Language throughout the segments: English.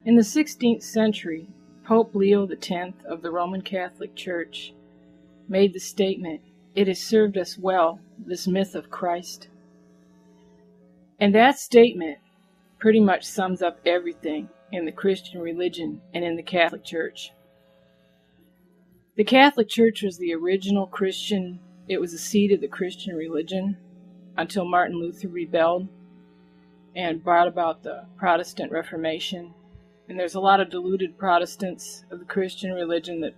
In the 16th century, Pope Leo X of the Roman Catholic Church made the statement, "It has served us well, this myth of Christ." And that statement pretty much sums up everything in the Christian religion and in the Catholic Church. The Catholic Church was the original Christian, it was the seat of the Christian religion until Martin Luther rebelled and brought about the Protestant Reformation. And there's a lot of deluded Protestants of the Christian religion that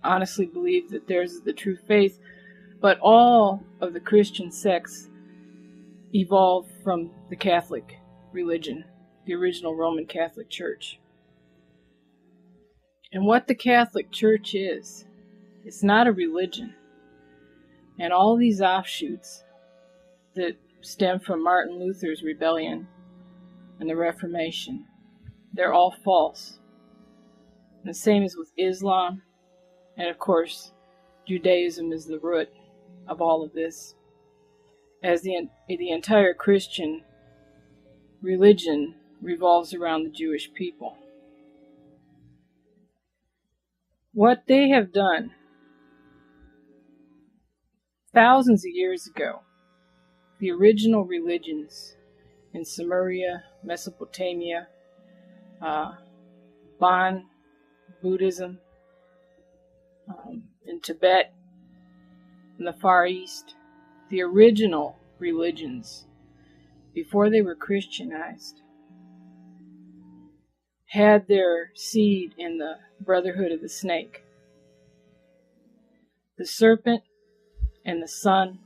honestly believe that theirs is the true faith, but all of the Christian sects evolved from the Catholic religion, the original Roman Catholic Church. And what the Catholic Church is, it's not a religion. And all these offshoots that stem from Martin Luther's rebellion and the Reformation, they're all false. And the same is with Islam, and of course, Judaism is the root of all of this, as the entire Christian religion revolves around the Jewish people. What they have done thousands of years ago, the original religions in Sumeria, Mesopotamia, Bon, Buddhism, in Tibet, in the Far East, the original religions, before they were Christianized, had their seed in the Brotherhood of the Snake. The serpent and the sun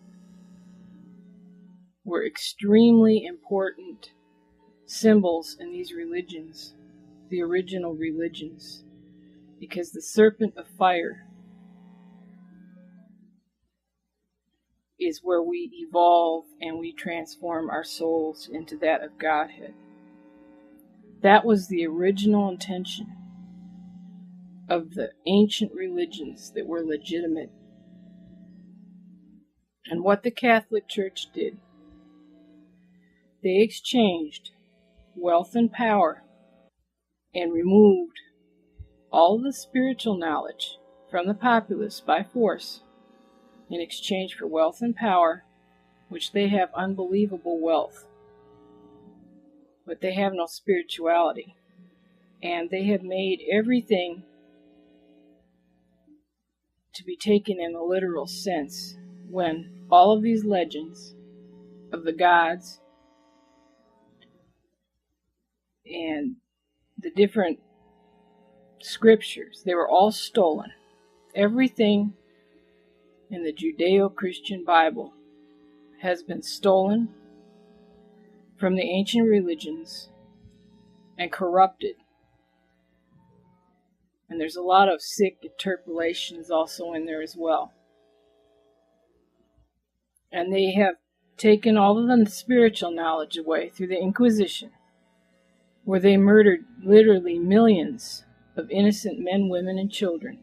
were extremely important symbols in these religions, the original religions, because the serpent of fire is where we evolve and we transform our souls into that of Godhead. That was the original intention of the ancient religions that were legitimate. And what the Catholic Church did, they exchanged wealth and power and removed all the spiritual knowledge from the populace by force in exchange for wealth and power, which they have unbelievable wealth, but they have no spirituality. And they have made everything to be taken in a literal sense, when all of these legends of the gods and the different scriptures, they were all stolen. Everything in the Judeo-Christian Bible has been stolen from the ancient religions and corrupted. And there's a lot of sick interpolations also in there as well. And they have taken all of the spiritual knowledge away through the Inquisition, where they murdered literally millions of innocent men, women, and children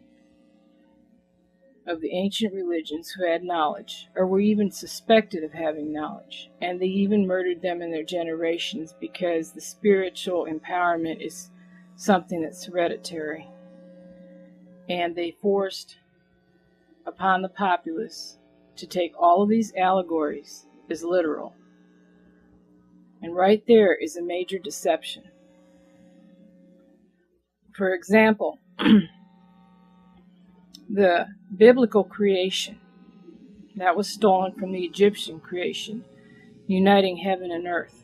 of the ancient religions who had knowledge, or were even suspected of having knowledge. And they even murdered them in their generations, because the spiritual empowerment is something that's hereditary. And they forced upon the populace to take all of these allegories as literal. And right there is a major deception. For example, the biblical creation, that was stolen from the Egyptian creation, uniting heaven and earth.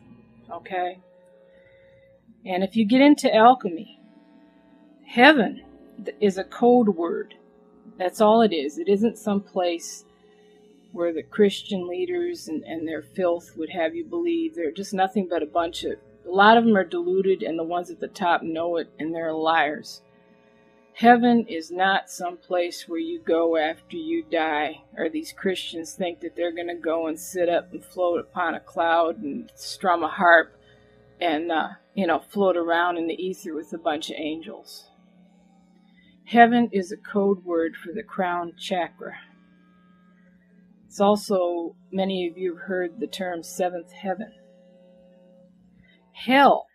Okay? And if you get into alchemy, heaven is a code word. That's all it is. It isn't some place where the Christian leaders and their filth would have you believe. They're just nothing but a lot of them are deluded, and the ones at the top know it, and they're liars. Heaven is not some place where you go after you die, or these Christians think that they're going to go and sit up and float upon a cloud and strum a harp and, float around in the ether with a bunch of angels. Heaven is a code word for the crown chakra. It's also, many of you have heard the term seventh heaven. Hell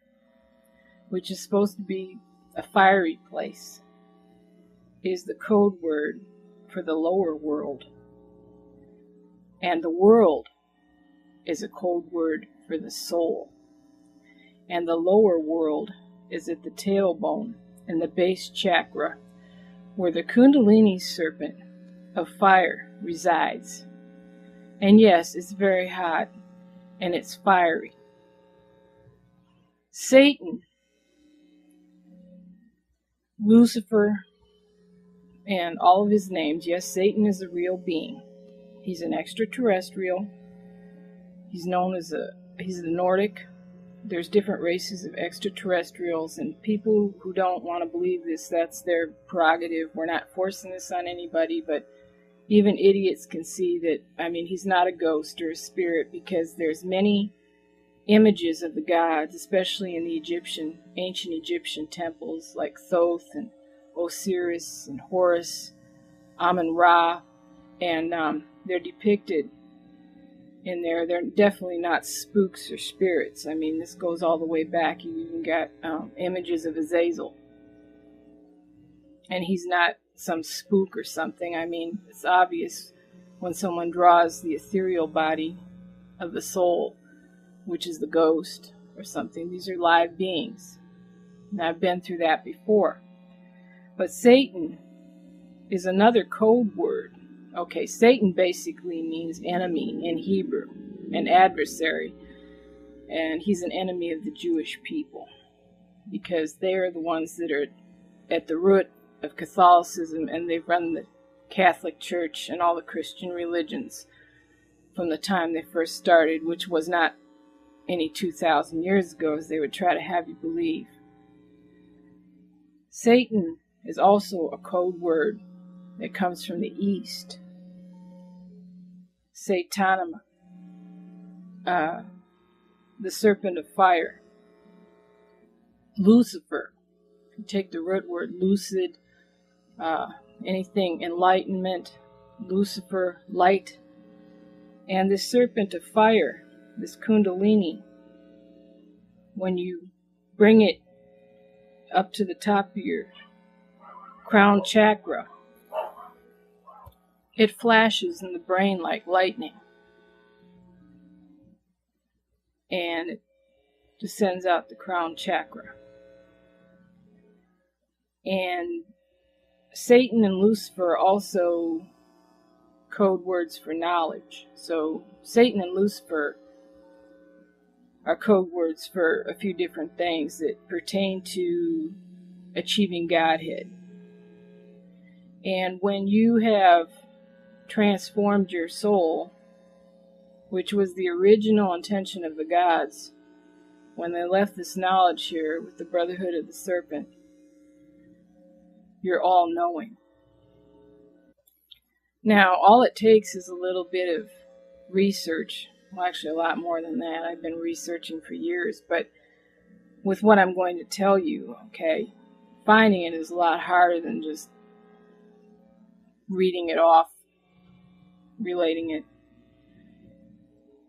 which is supposed to be a fiery place, is the code word for the lower world. And the world is a code word for the soul. And the lower world is at the tailbone in the base chakra, where the Kundalini serpent of fire resides. And yes, it's very hot and it's fiery. Satan, Lucifer, and all of his names. Yes, Satan is a real being. He's an extraterrestrial. He's known as he's the Nordic. There's different races of extraterrestrials, and people who don't want to believe this, that's their prerogative. We're not forcing this on anybody, but even idiots can see that, he's not a ghost or a spirit, because there's many images of the gods, especially in the ancient Egyptian temples, like Thoth and Osiris and Horus, Amun-Ra, and they're depicted in there. They're definitely not spooks or spirits. This goes all the way back. You even got images of Azazel, and he's not some spook or something. It's obvious when someone draws the ethereal body of the soul, which is the ghost or something. These are live beings, and I've been through that before. But Satan is another code word. Okay, Satan basically means enemy in Hebrew, an adversary, and he's an enemy of the Jewish people, because they are the ones that are at the root of Catholicism, and they've run the Catholic Church and all the Christian religions from the time they first started, which was not any 2,000 years ago, as they would try to have you believe. Satan is also a code word that comes from the East. Satanama, the serpent of fire. Lucifer, if you take the root word lucid, anything enlightenment, Lucifer, light. And this serpent of fire, this Kundalini, when you bring it up to the top of your crown chakra, it flashes in the brain like lightning, and it descends out the crown chakra. And Satan and Lucifer are also code words for knowledge. So Satan and Lucifer are code words for a few different things that pertain to achieving Godhead. And when you have transformed your soul, which was the original intention of the gods when they left this knowledge here with the Brotherhood of the Serpent, you're all-knowing. Now, all it takes is a little bit of research. Well, actually, a lot more than that. I've been researching for years, but with what I'm going to tell you, okay, finding it is a lot harder than just reading it off, relating it.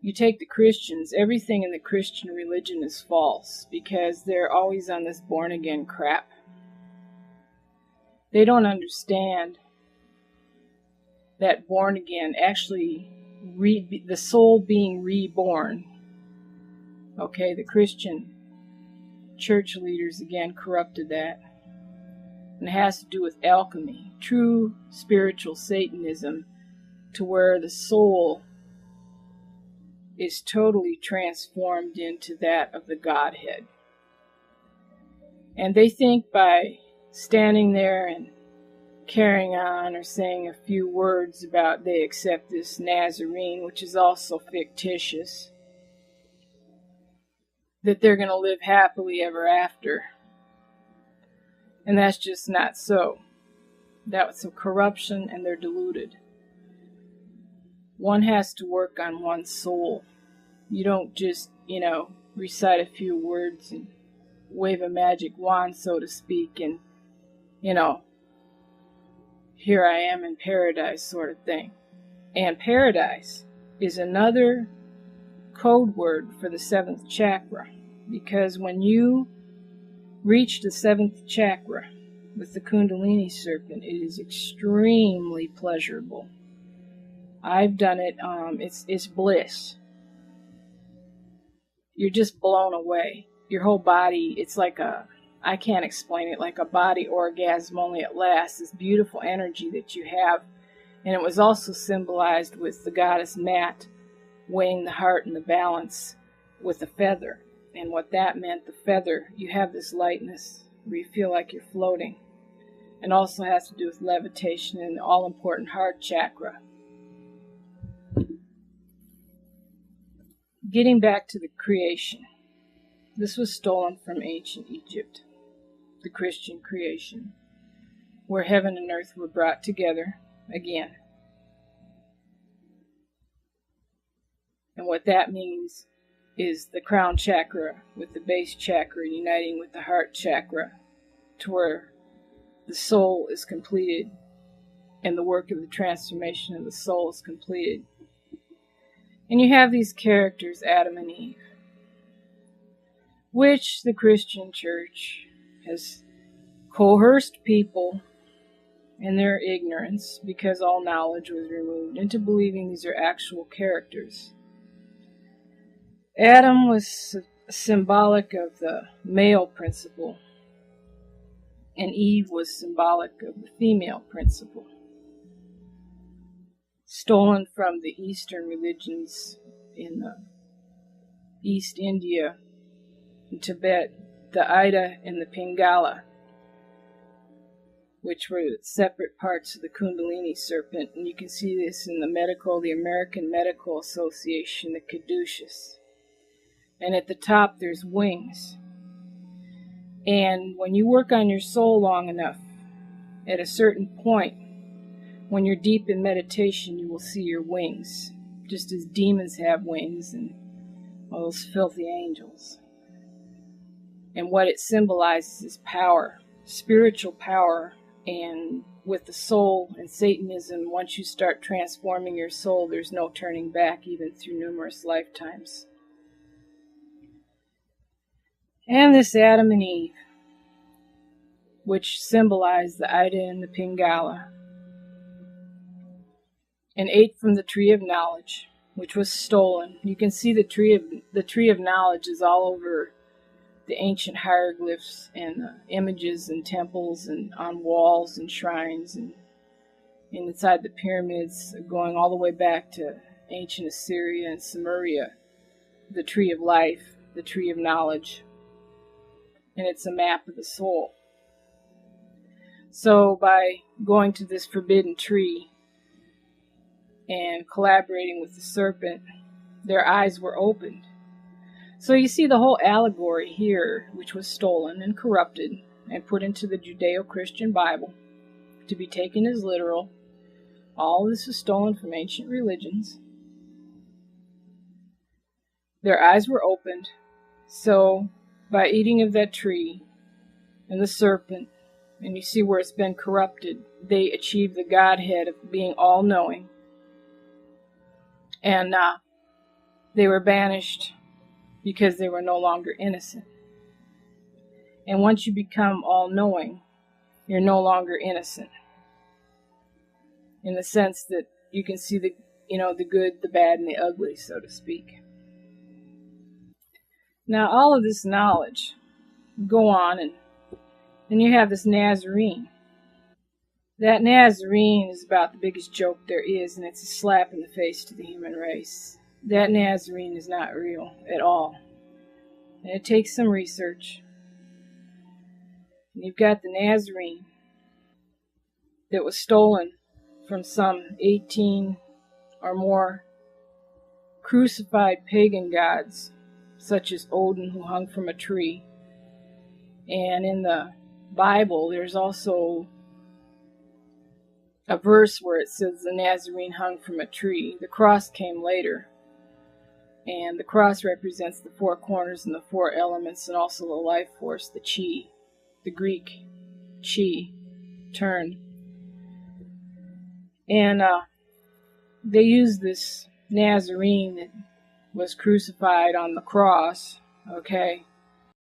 You take the Christians, everything in the Christian religion is false, because they're always on this born-again crap. They don't understand that born again, actually the soul being reborn. Okay, the Christian church leaders again corrupted that. And it has to do with alchemy, true spiritual Satanism, to where the soul is totally transformed into that of the Godhead. And they think by standing there and carrying on or saying a few words about they accept this Nazarene, which is also fictitious, that they're going to live happily ever after. And that's just not so. That was some corruption, and they're deluded. One has to work on one's soul. You don't just, recite a few words and wave a magic wand, so to speak, and, here I am in paradise sort of thing. And paradise is another code word for the seventh chakra, because when you reach the 7th chakra with the Kundalini serpent, it is extremely pleasurable. I've done it. It's bliss. You're just blown away. Your whole body, it's like I can't explain it, like a body orgasm, only it lasts. This beautiful energy that you have. And it was also symbolized with the goddess Mat weighing the heart and the balance with a feather. And what that meant, the feather, you have this lightness where you feel like you're floating. And also has to do with levitation and the all-important heart chakra. Getting back to the creation. This was stolen from ancient Egypt, the Christian creation, where heaven and earth were brought together again. And what that means is the crown chakra with the base chakra uniting with the heart chakra to where the soul is completed and the work of the transformation of the soul is completed. And you have these characters, Adam and Eve, which the Christian church has coerced people in their ignorance, because all knowledge was removed, into believing these are actual characters. Adam was symbolic of the male principle, and Eve was symbolic of the female principle. Stolen from the Eastern religions in East India, in Tibet, the Ida and the Pingala, which were separate parts of the Kundalini serpent. And you can see this in the American Medical Association, the caduceus. And at the top there's wings. And when you work on your soul long enough, at a certain point, when you're deep in meditation, you will see your wings, just as demons have wings and all those filthy angels. And what it symbolizes is power, spiritual power. And with the soul and Satanism, once you start transforming your soul, there's no turning back, even through numerous lifetimes. And this Adam and Eve, which symbolize the Ida and the Pingala, and ate from the tree of knowledge, which was stolen. You can see the tree of knowledge is all over the ancient hieroglyphs and images and temples and on walls and shrines and inside the pyramids, going all the way back to ancient Assyria and Sumeria. The tree of life, the tree of knowledge, and it's a map of the soul. So by going to this forbidden tree and collaborating with the serpent, their eyes were opened. So you see the whole allegory here, which was stolen and corrupted and put into the Judeo-Christian Bible to be taken as literal. All this was stolen from ancient religions. Their eyes were opened. So by eating of that tree and the serpent, and you see where it's been corrupted, they achieved the Godhead of being all-knowing. And they were banished because they were no longer innocent. And once you become all-knowing, you're no longer innocent. In the sense that you can see the good, the bad, and the ugly, so to speak. Now, all of this knowledge, go on, and then you have this Nazarene. That Nazarene is about the biggest joke there is, and it's a slap in the face to the human race. That Nazarene is not real at all. And it takes some research. And you've got the Nazarene that was stolen from some 18 or more crucified pagan gods, such as Odin, who hung from a tree. And in the Bible, there's also a verse where it says the Nazarene hung from a tree. The cross came later. And the cross represents the four corners and the four elements, and also the life force, the chi, the Greek chi, turn. And they use this Nazarene that was crucified on the cross, okay,